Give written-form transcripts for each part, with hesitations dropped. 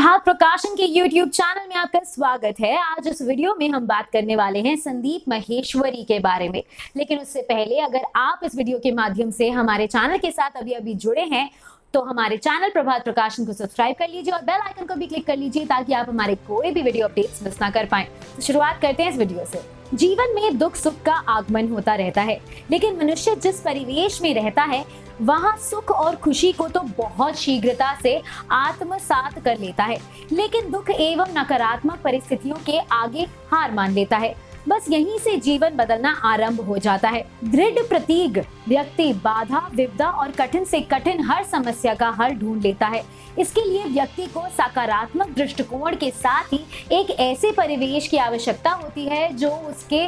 प्रभात प्रकाशन के YouTube channel में आपका स्वागत है। आज इस वीडियो में हम बात करने वाले हैं संदीप महेश्वरी के बारे में। लेकिन उससे पहले अगर आप इस वीडियो के माध्यम से हमारे चैनल के साथ अभी जुड़े हैं तो हमारे चैनल प्रभात प्रकाशन को सब्सक्राइब कर लीजिए और बेल आइकन को भी क्लिक कर लीजिए ताकि आप हमारे कोई भी वीडियो अपडेट्स मिस ना कर पाएं। तो शुरुआत करते हैं इस वीडियो से। जीवन में दुख सुख का आगमन होता रहता है, लेकिन मनुष्य जिस परिवेश में रहता है वहाँ सुख और खुशी को तो बहुत शीघ्रता से आत्मसात कर लेता है, लेकिन दुख एवं नकारात्मक परिस्थितियों के आगे हार मान लेता है। बस यहीं से जीवन बदलना आरंभ हो जाता है। दृढ़ प्रतीक व्यक्ति बाधा विपदा और कठिन से कठिन हर समस्या का हल ढूंढ लेता है। इसके लिए व्यक्ति को सकारात्मक दृष्टिकोण के साथ ही एक ऐसे परिवेश की आवश्यकता होती है जो उसके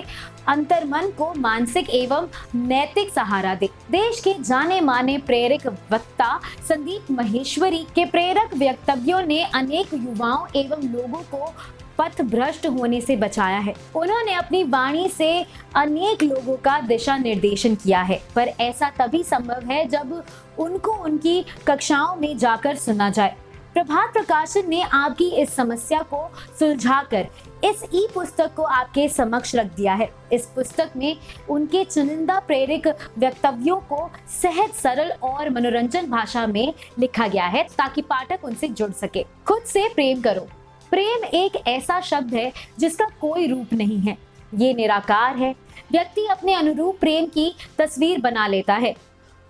अंतर्मन को मानसिक एवं नैतिक सहारा दे। देश के जाने माने प्रेरक वक्ता संदीप महेश्वरी के प्रेरक वक्तव्यों ने अनेक युवाओं एवं लोगों को पथ भ्रष्ट होने से बचाया है। उन्होंने अपनी वाणी से अनेक लोगों का दिशा निर्देशन किया है, पर ऐसा तभी संभव है जब उनको उनकी कक्षाओं में जाकर सुना जाए। प्रभात प्रकाशन ने आपकी इस समस्या को सुलझाकर इस ई पुस्तक को आपके समक्ष रख दिया है। इस पुस्तक में उनके चुनिंदा प्रेरक वक्तव्यों को सहज सरल और मनोरंजन भाषा में लिखा गया है ताकि पाठक उनसे जुड़ सके। खुद से प्रेम करो। प्रेम एक ऐसा शब्द है जिसका कोई रूप नहीं है, ये निराकार है। व्यक्ति अपने अनुरूप प्रेम की तस्वीर बना लेता है।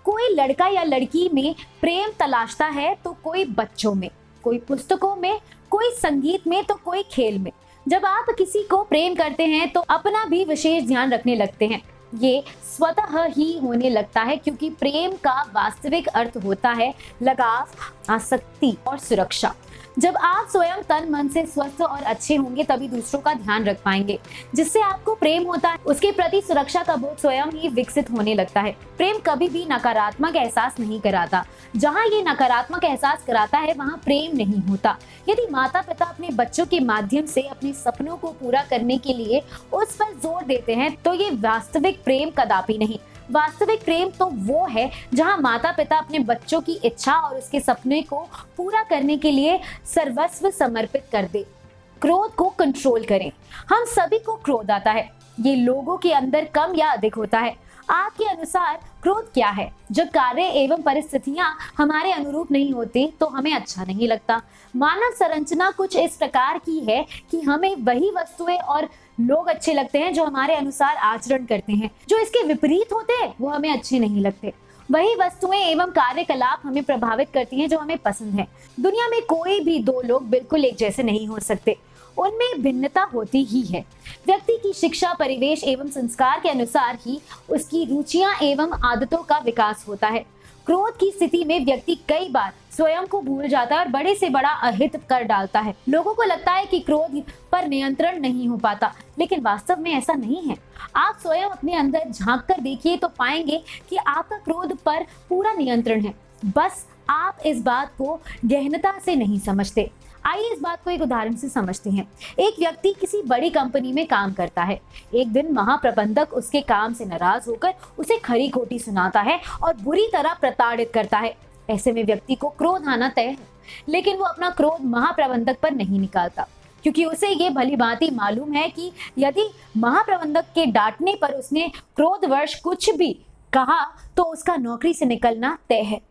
कोई लड़का या लड़की में प्रेम तलाशता है तो कोई बच्चों में, कोई पुस्तकों में, कोई संगीत में तो कोई खेल में। जब आप किसी को प्रेम करते हैं तो अपना भी विशेष ध्यान रखने लगते हैं। ये स्वतः ही होने लगता है क्योंकि प्रेम का वास्तविक अर्थ होता है लगाव, आसक्ति और सुरक्षा। जब आप स्वयं तन मन से स्वस्थ और अच्छे होंगे तभी दूसरों का ध्यान रख पाएंगे। जिससे आपको प्रेम होता है उसके प्रति सुरक्षा का बोध स्वयं ही विकसित होने लगता है। प्रेम कभी भी नकारात्मक एहसास नहीं कराता। जहाँ ये नकारात्मक एहसास कराता है वहाँ प्रेम नहीं होता। यदि माता पिता अपने बच्चों के माध्यम से अपने सपनों को पूरा करने के लिए उस पर जोर देते हैं तो ये वास्तविक प्रेम कदापि नहीं। वास्तविक प्रेम तो वो है जहां माता पिता अपने बच्चों की इच्छा और उसके सपने को पूरा करने के लिए सर्वस्व समर्पित कर दे। क्रोध को कंट्रोल करें। हम सभी को क्रोध आता है, ये लोगों के अंदर कम या अधिक होता है। आपके अनुसार क्रोध क्या है? जब कार्य एवं परिस्थितियां हमारे अनुरूप नहीं होती तो हमें अच्छा नहीं लगता। मानव संरचना कुछ इस प्रकार की है कि हमें वही वस्तुएं और लोग अच्छे लगते हैं जो हमारे अनुसार आचरण करते हैं। जो इसके विपरीत होते हैं वो हमें अच्छे नहीं लगते। वही वस्तुएं एवं कार्यकलाप हमें प्रभावित करती हैं जो हमें पसंद है। दुनिया में कोई भी दो लोग बिल्कुल एक जैसे नहीं हो सकते, उनमें भिन्नता होती ही है। व्यक्ति की शिक्षा, परिवेश एवं संस्कार के अनुसार ही उसकी रुचियां एवं आदतों का विकास होता है। क्रोध की स्थिति में व्यक्ति कई बार स्वयं को भूल जाता है और बड़े से बड़ा अहित कर डालता है। लोगों को लगता है कि क्रोध पर नियंत्रण नहीं हो पाता, लेकिन वास्तव में ऐसा नहीं है। आप स्वयं अपने अंदर झांक कर देखिए तो पाएंगे कि आपका क्रोध पर पूरा नियंत्रण है। बस आप इस बात को गहनता से नहीं समझते। आइए इस बात को एक उदाहरण से समझते हैं। एक व्यक्ति किसी बड़ी कंपनी में काम करता है। एक दिन महाप्रबंधक उसके काम से नाराज होकर उसे खरी खोटी सुनाता है और बुरी तरह प्रताड़ित करता है। ऐसे में व्यक्ति को क्रोध आना तय है, लेकिन वो अपना क्रोध महाप्रबंधक पर नहीं निकालता क्योंकि उसे ये भली भांति मालूम है कि यदि महाप्रबंधक के डांटने पर उसने क्रोधवश कुछ भी कहा तो उसका नौकरी से निकलना तय है।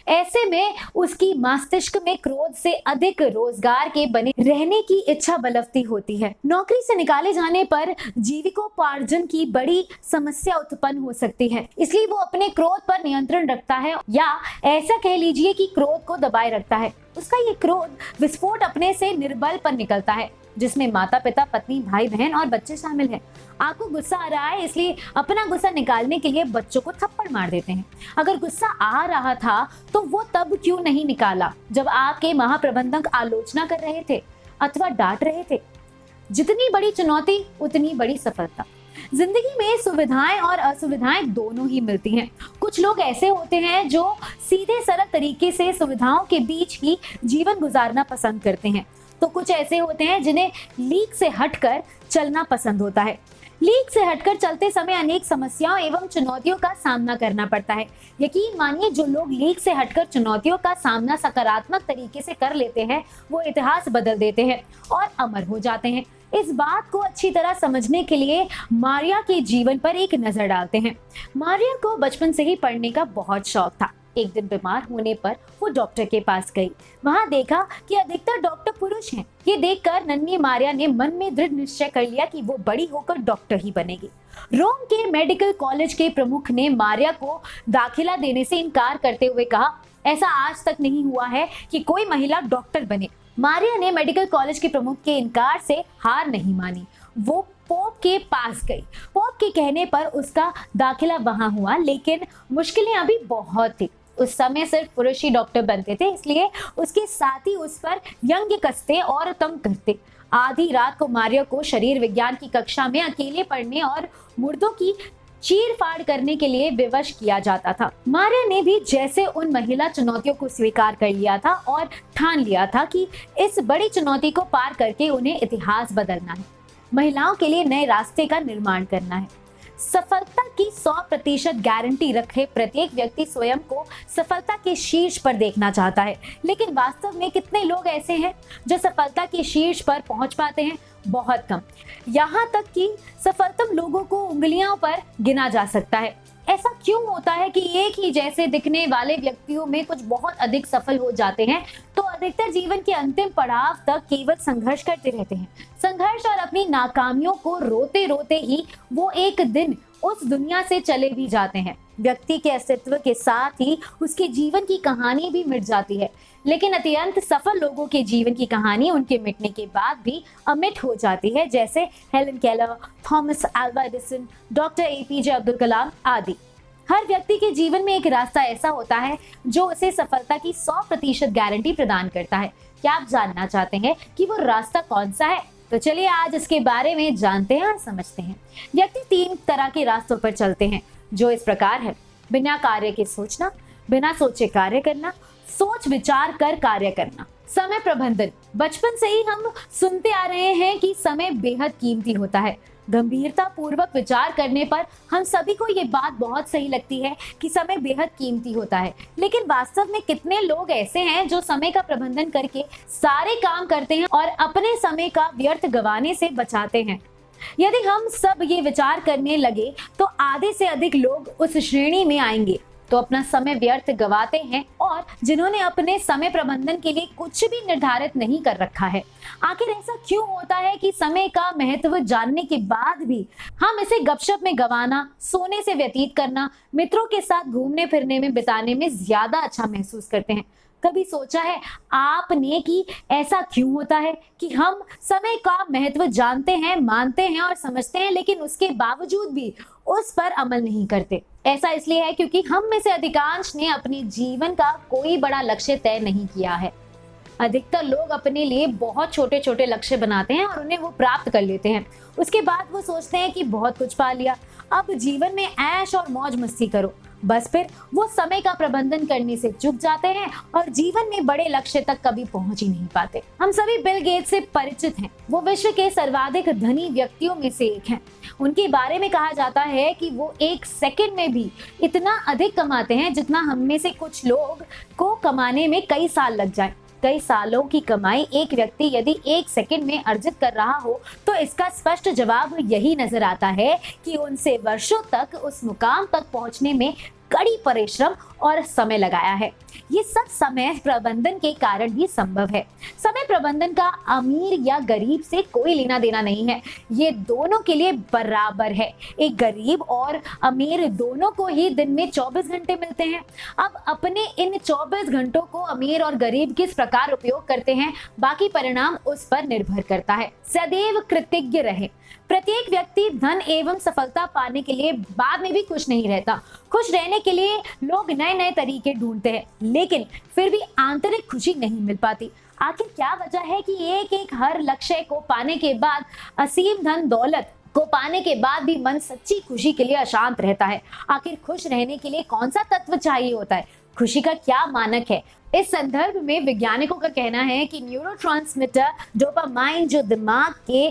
ऐसे में उसकी मस्तिष्क में क्रोध से अधिक रोजगार के बने रहने की इच्छा बलवती होती है। नौकरी से निकाले जाने पर जीविकोपार्जन की बड़ी समस्या उत्पन्न हो सकती है, इसलिए वो अपने क्रोध पर नियंत्रण रखता है, या ऐसा कह लीजिए कि क्रोध को दबाए रखता है। उसका ये क्रोध विस्फोट अपने से निर्बल पर निकलता है जिसमें माता पिता, पत्नी, भाई बहन और बच्चे शामिल हैं। आपको गुस्सा आ रहा है इसलिए अपना गुस्सा निकालने के लिए बच्चों को थप्पड़ मार देते हैं। अगर गुस्सा आ रहा था तो वो तब क्यों नहीं निकाला जब आपके महाप्रबंधक आलोचना कर रहे थे अथवा डांट रहे थे? जितनी बड़ी चुनौती उतनी बड़ी सफलता। जिंदगी में सुविधाएं और असुविधाएं दोनों ही मिलती हैं। कुछ लोग ऐसे होते हैं जो सीधे सरल तरीके से सुविधाओं के बीच ही जीवन गुजारना पसंद करते हैं, तो कुछ ऐसे होते हैं जिन्हें लीक से हटकर चलना पसंद होता है। लीक से हटकर चलते समय अनेक समस्याओं एवं चुनौतियों का सामना करना पड़ता है। यकीन मानिए, जो लोग लीक से हटकर चुनौतियों का सामना सकारात्मक तरीके से कर लेते हैं, वो इतिहास बदल देते हैं और अमर हो जाते हैं। इस बात को अच्छी तरह समझने के लिए मारिया के जीवन पर एक नजर डालते हैं। मारिया को बचपन से ही पढ़ने का बहुत शौक था। एक दिन बीमार होने पर वो डॉक्टर के पास गई। वहां देखा कि अधिकतर डॉक्टर पुरुष हैं। ये देखकर नन्ही मारिया ने मन में दृढ़ निश्चय कर लिया कि वो बड़ी होकर डॉक्टर ही बनेगी। रोम के मेडिकल कॉलेज के प्रमुख ने मारिया को दाखिला देने से इनकार करते हुए कहा, ऐसा आज तक नहीं हुआ है कि कोई महिला डॉक्टर बने। मारिया ने मेडिकल कॉलेज के प्रमुख के इनकार से हार नहीं मानी। वो पोप के पास गई। पोप के कहने पर उसका दाखिला वहां हुआ, लेकिन मुश्किलें अभी बहुत थी। उस समय सिर्फ पुरुष ही डॉक्टर बनते थे, इसलिए उसके साथी उस पर व्यंग्य कसते और तंग करते। आधी रात को मारिया को शरीर विज्ञान की कक्षा में अकेले पढ़ने और मुर्दों की चीर फाड़ करने के लिए विवश किया जाता था। मारिया ने भी जैसे उन महिला चुनौतियों को स्वीकार कर लिया था और ठान लिया था कि इस बड़ी चुनौती को पार करके उन्हें इतिहास बदलना है, महिलाओं के लिए नए रास्ते का निर्माण करना है। सफलता की 100% गारंटी रखे प्रत्येक व्यक्ति स्वयं को सफलता के शीर्ष पर देखना चाहता है, लेकिन वास्तव में कितने लोग ऐसे हैं जो सफलता के शीर्ष पर पहुंच पाते हैं? बहुत कम। यहाँ तक कि सफलतम लोगों को उंगलियों पर गिना जा सकता है। ऐसा क्यों होता है कि एक ही जैसे दिखने वाले व्यक्तियों में कुछ बहुत अधिक सफल हो जाते हैं, तो अधिकतर जीवन के अंतिम पड़ाव तक केवल संघर्ष करते रहते हैं। संघर्ष और अपनी नाकामियों को रोते रोते ही वो एक दिन उस दुनिया से चले भी जाते हैं। व्यक्ति के अस्तित्व के साथ ही उसके जीवन की कहानी भी मिट जाती है, लेकिन अत्यंत सफल लोगों के जीवन की कहानी उनके मिटने के बाद भी अमिट हो जाती है, जैसे Helen Keller, Thomas Alva Edison, doctor APJ Abdul Kalam आदि। हर व्यक्ति के जीवन में एक रास्ता ऐसा होता है जो उसे सफलता की 100% गारंटी प्रदान करता है। क्या आप जानना चाहते हैं कि वो रास्ता कौन सा है? तो चलिए आज इसके बारे में जानते हैं और समझते हैं। व्यक्ति 3 तरह के रास्तों पर चलते हैं, जो इस प्रकार है: बिना कार्य के सोचना, बिना सोचे कार्य करना, सोच विचार कर कार्य करना। समय प्रबंधन। बचपन से ही हम सुनते आ रहे हैं कि समय बेहद कीमती होता है। गंभीरता पूर्वक विचार करने पर हम सभी को ये बात बहुत सही लगती है कि समय बेहद कीमती होता है, लेकिन वास्तव में कितने लोग ऐसे हैं जो समय का प्रबंधन करके सारे काम करते हैं और अपने समय का व्यर्थ गंवाने से बचाते हैं? यदि हम सब ये विचार करने लगे तो आधे से अधिक लोग उस श्रेणी में आएंगे तो अपना समय व्यर्थ गवाते हैं और जिन्होंने अपने समय प्रबंधन के लिए कुछ भी निर्धारित नहीं कर रखा है। आखिर ऐसा क्यों होता है कि समय का महत्व जानने के बाद भी हम इसे गपशप में गवाना, सोने से व्यतीत करना, मित्रों के साथ घूमने फिरने में बिताने में ज्यादा अच्छा महसूस करते हैं? कभी सोचा है आपने कि ऐसा क्यों होता है कि हम समय का महत्व जानते हैं, मानते हैं और समझते हैं, लेकिन उसके बावजूद भी उस पर अमल नहीं करते? ऐसा इसलिए है क्योंकि हम में से अधिकांश ने अपने जीवन का कोई बड़ा लक्ष्य तय नहीं किया है। अधिकतर लोग अपने लिए बहुत छोटे छोटे लक्ष्य बनाते हैं और उन्हें वो प्राप्त कर लेते हैं। उसके बाद वो सोचते हैं कि बहुत कुछ पा लिया, अब जीवन में ऐश और मौज मस्ती करो। बस फिर वो समय का प्रबंधन करने से चूक जाते हैं और जीवन में बड़े लक्ष्य तक कभी पहुंच ही नहीं पाते। हम सभी बिल गेट्स से परिचित हैं। वो विश्व के सर्वाधिक धनी व्यक्तियों में से एक हैं। उनके बारे में कहा जाता है कि वो 1 सेकंड में भी इतना अधिक कमाते हैं जितना हम में से कुछ लोग को कमाने में कई साल लग जाए। कई सालों की कमाई एक व्यक्ति यदि 1 सेकंड में अर्जित कर रहा हो तो इसका स्पष्ट जवाब यही नजर आता है कि उनसे वर्षों तक उस मुकाम तक पहुंचने में कड़ी परिश्रम और समय लगाया है। ये सब समय प्रबंधन के कारण ही संभव है। समय प्रबंधन का अमीर या गरीब से कोई लेना देना नहीं है, ये दोनों के लिए बराबर है। एक गरीब और अमीर दोनों को ही दिन में 24 घंटे मिलते हैं। अब अपने इन 24 घंटों को अमीर और गरीब किस प्रकार उपयोग करते हैं, बाकी परिणाम उस पर निर्भर करता है। सदैव कृतज्ञ रहे। प्रत्येक व्यक्ति धन एवं सफलता पाने के लिए बाद में भी खुश नहीं रहता। खुश रहने के लिए लोग नए नए तरीके ढूंढते हैं, लेकिन फिर भी आंतरिक खुशी नहीं मिल पाती। आखिर क्या वजह है कि एक हर लक्ष्य को पाने के बाद, असीम धन दौलत को पाने के बाद भी मन सच्ची खुशी के लिए अशांत रहता है? आखिर खुश रहने के लिए कौन सा तत्व चाहिए होता है? खुशी का क्या मानक है। इस संदर्भ में वैज्ञानिकों का कहना है कि न्यूरोट्रांसमीटर डोपामाइन जो दिमाग के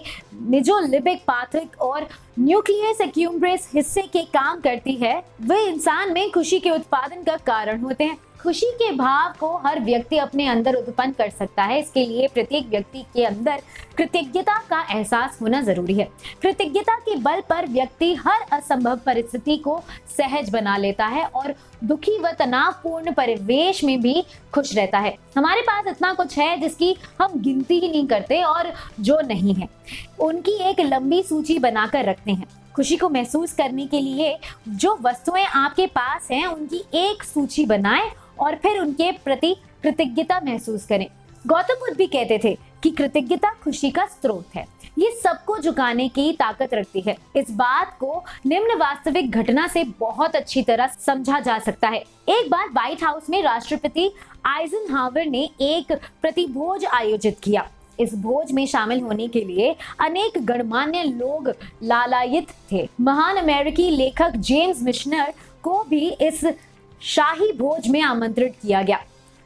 निजोलिबिक पाथवे और न्यूक्लियस एक्यूम्ब्रेस हिस्से के काम करती है, वे इंसान में खुशी के उत्पादन का कारण होते हैं। खुशी के भाव को हर व्यक्ति अपने अंदर उत्पन्न कर सकता है। इसके लिए प्रत्येक व्यक्ति के अंदर कृतज्ञता का एहसास होना जरूरी है। कृतज्ञता के बल पर व्यक्ति हर असंभव परिस्थिति को सहज बना लेता है और दुखी व तनावपूर्ण परिवेश में भी खुश रहता है। हमारे पास इतना कुछ है जिसकी हम गिनती ही नहीं करते और जो नहीं है उनकी एक लंबी सूची बनाकर रखते हैं। खुशी को महसूस करने के लिए जो वस्तुएं आपके पास हैं उनकी एक सूची बनाएं और फिर उनके प्रति कृतज्ञता महसूस करें। गौतम बुद्ध भी कहते थे कि कृतज्ञता खुशी का स्रोत है। ये सबको झुकाने की ताकत रखती है। इस बात को निम्न वास्तविक घटना से बहुत अच्छी तरह समझा जा सकता है। एक बार व्हाइट हाउस में राष्ट्रपति आइजनहावर ने एक प्रतिभोज आयोजित किया। इस भोज में शामिल होने के लिए अनेक गणमान्य लोग लालायित थे। महान अमेरिकी लेखक जेम्स मिशनर को भी इस शाही भोज में आमंत्रित किया गया।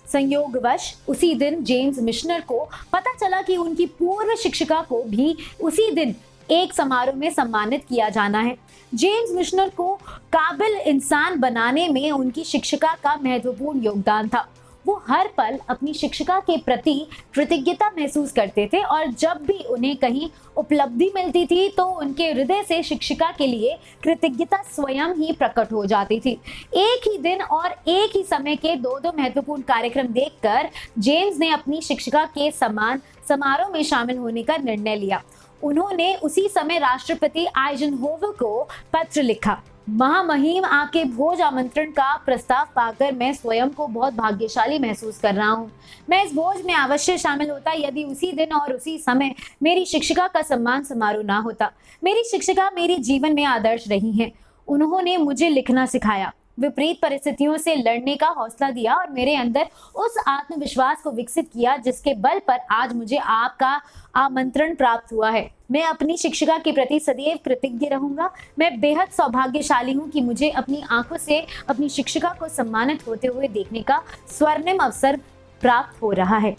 संयोगवश उसी दिन जेम्स मिशनर को पता चला कि उनकी पूर्व शिक्षिका को भी उसी दिन एक समारोह में सम्मानित किया जाना है। जेम्स मिशनर को काबिल इंसान बनाने में उनकी शिक्षिका का महत्वपूर्ण योगदान था। वो हर पल अपनी शिक्षिका के प्रति कृतज्ञता महसूस करते थे और जब भी उन्हें कहीं उपलब्धि मिलती थी तो उनके हृदय से शिक्षिका के लिए कृतज्ञता स्वयं ही प्रकट हो जाती थी। एक ही दिन और एक ही समय के दो महत्वपूर्ण कार्यक्रम देखकर जेम्स ने अपनी शिक्षिका के समान समारोह में शामिल होने का निर्णय लिया। उन्होंने उसी समय राष्ट्रपति आइजनहोवर को पत्र लिखा। महामहिम, आपके भोज आमंत्रण का प्रस्ताव पाकर मैं स्वयं को बहुत भाग्यशाली महसूस कर रहा हूँ। मैं इस भोज में अवश्य शामिल होता यदि उसी दिन और उसी समय मेरी शिक्षिका का सम्मान समारोह ना होता। मेरी शिक्षिका मेरे जीवन में आदर्श रही हैं। उन्होंने मुझे लिखना सिखाया, विपरीत परिस्थितियों से लड़ने का हौसला दिया और मेरे अंदर उस आत्मविश्वास को विकसित किया जिसके बल पर आज मुझे आपका आमंत्रण प्राप्त हुआ है। मैं अपनी शिक्षिका के प्रति सदैव कृतज्ञ रहूंगा। मैं बेहद सौभाग्यशाली हूं कि मुझे अपनी आंखों से अपनी शिक्षिका को सम्मानित होते हुए देखने का स्वर्णिम अवसर प्राप्त हो रहा है।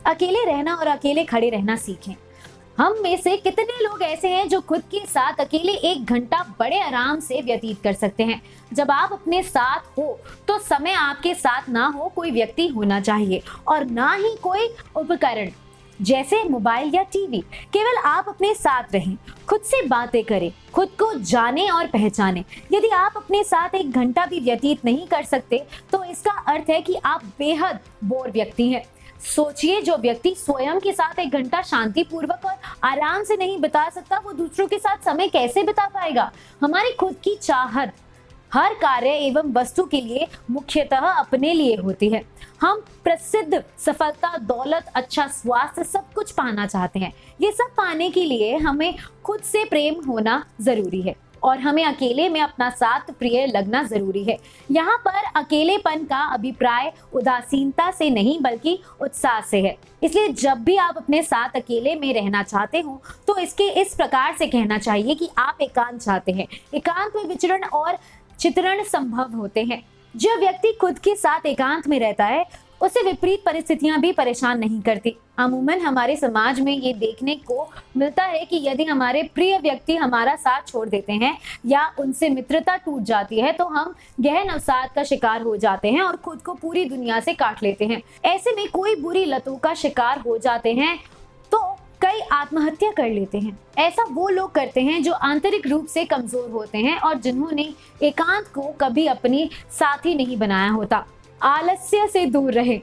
अकेले रहना और अकेले खड़े रहना सीखें। हम में से कितने लोग ऐसे हैं जो खुद के साथ अकेले 1 घंटा बड़े आराम से व्यतीत कर सकते हैं। जब आप अपने साथ हो तो समय आपके साथ ना हो कोई व्यक्ति होना चाहिए और ना ही कोई उपकरण जैसे मोबाइल या टीवी। केवल आप अपने साथ रहें, खुद से बातें करें, खुद को जाने और पहचानें। यदि आप अपने साथ 1 घंटा भी व्यतीत नहीं कर सकते तो इसका अर्थ है कि आप बेहद बोर व्यक्ति हैं। सोचिए, जो व्यक्ति स्वयं के साथ 1 घंटा शांतिपूर्वक और आराम से नहीं बिता सकता वो दूसरों के साथ समय कैसे बिता पाएगा। हमारी खुद की चाहत हर कार्य एवं वस्तु के लिए मुख्यतः अपने लिए होती है। हम प्रसिद्ध, सफलता, दौलत, अच्छा स्वास्थ्य सब कुछ पाना चाहते हैं। ये सब पाने के लिए हमें खुद से प्रेम होना जरूरी है और हमें अकेले में अपना साथ प्रिय लगना जरूरी है। यहाँ पर अकेलेपन का अभिप्राय उदासीनता से नहीं बल्कि उत्साह से है। इसलिए जब भी आप अपने साथ अकेले में रहना चाहते हो तो इसके इस प्रकार से कहना चाहिए कि आप एकांत चाहते हैं। एकांत में विचरण और चित्रण संभव होते हैं। जो व्यक्ति खुद के साथ एकांत में रहता है उसे विपरीत परिस्थितियां भी परेशान नहीं करती। अमूमन हमारे समाज में ये देखने को मिलता है कि यदि हमारे प्रिय व्यक्ति हमारा साथ छोड़ देते हैं या उनसे मित्रता टूट जाती है तो हम गहन अवसाद का शिकार हो जाते हैं और खुद को पूरी दुनिया से काट लेते हैं। ऐसे में कोई बुरी लतों का शिकार हो जाते हैं तो कई आत्महत्या कर लेते हैं। ऐसा वो लोग करते हैं जो आंतरिक रूप से कमजोर होते हैं और जिन्होंने एकांत को कभी अपनी साथी नहीं बनाया होता। आलस्य से दूर रहे।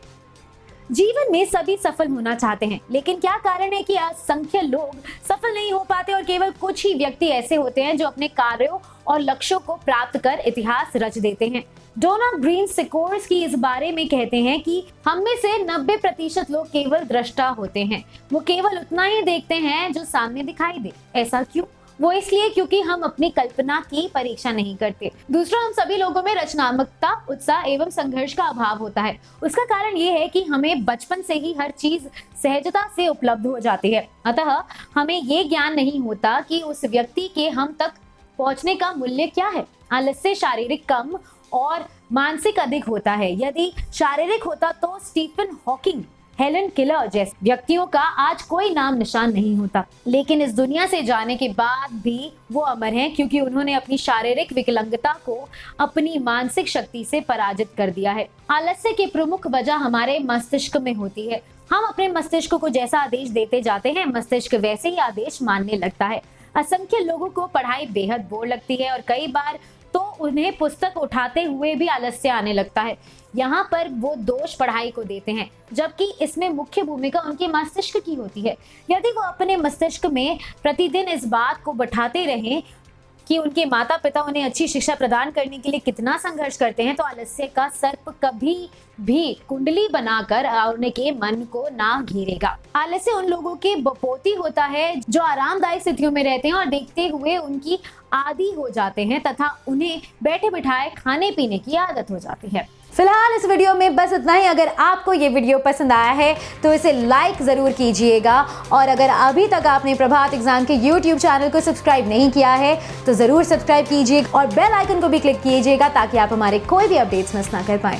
जीवन में सभी सफल होना चाहते हैं, लेकिन क्या कारण है कि असंख्य लोग सफल नहीं हो पाते और केवल कुछ ही व्यक्ति ऐसे होते हैं जो अपने कार्यों और लक्ष्यों को प्राप्त कर इतिहास रच देते हैं। डोनाल्ड ग्रीन सिकोर्स की इस बारे में कहते हैं कि हम में से 90% लोग केवल दृष्टा होते हैं। वो केवल उतना ही देखते हैं जो सामने दिखाई दे। ऐसा क्यों? वो इसलिए क्योंकि हम अपनी कल्पना की परीक्षा नहीं करते। दूसरा, हम सभी लोगों में रचनात्मकता, उत्साह एवं संघर्ष का अभाव होता है। उसका कारण ये है कि हमें बचपन से ही हर चीज सहजता से उपलब्ध हो जाती है। अतः हमें ये ज्ञान नहीं होता कि उस व्यक्ति के हम तक पहुंचने का मूल्य क्या है। आलस्य, शारीरिक कम और मानसिक अधिक होता है। यदि शारीरिक होता तो स्टीफन हॉकिंग, हेलन किलर जैसे व्यक्तियों का आज कोई नाम निशान नहीं होता। लेकिन इस दुनिया से जाने के बाद भी वो अमर हैं, क्योंकि उन्होंने अपनी शारीरिक विकलांगता को अपनी मानसिक शक्ति से पराजित कर दिया है। आलस्य की प्रमुख वजह हमारे मस्तिष्क में होती है। हम अपने मस्तिष्क को जैसा आदेश देते जाते हैं, मस्तिष्क वैसे ही आदेश मानने लगता है। असंख्य लोगों को पढ़ाई बेहद बोर लगती है और कई बार तो उन्हें पुस्तक उठाते हुए भी आलस्य आने लगता है। यहाँ पर वो दोष पढ़ाई को देते हैं, जबकि इसमें मुख्य भूमिका उनके मस्तिष्क की होती है। यदि वो अपने मस्तिष्क में प्रतिदिन इस बात को बैठाते रहें कि उनके माता पिता उन्हें अच्छी शिक्षा प्रदान करने के लिए कितना संघर्ष करते हैं, तो आलस्य का सर्प कभी भी कुंडली बनाकर उनके मन को ना घेरेगा। आलस्य उन लोगों के बपोती होता है जो आरामदायक स्थितियों में रहते हैं और देखते हुए उनकी आदी हो जाते हैं तथा उन्हें बैठे बिठाए खाने पीने की आदत हो जाती है। फिलहाल इस वीडियो में बस इतना ही। अगर आपको ये वीडियो पसंद आया है तो इसे लाइक ज़रूर कीजिएगा, और अगर अभी तक आपने प्रभात एग्जाम के YouTube चैनल को सब्सक्राइब नहीं किया है तो ज़रूर सब्सक्राइब कीजिए और बेल आइकन को भी क्लिक कीजिएगा ताकि आप हमारे कोई भी अपडेट्स मिस ना कर पाएं।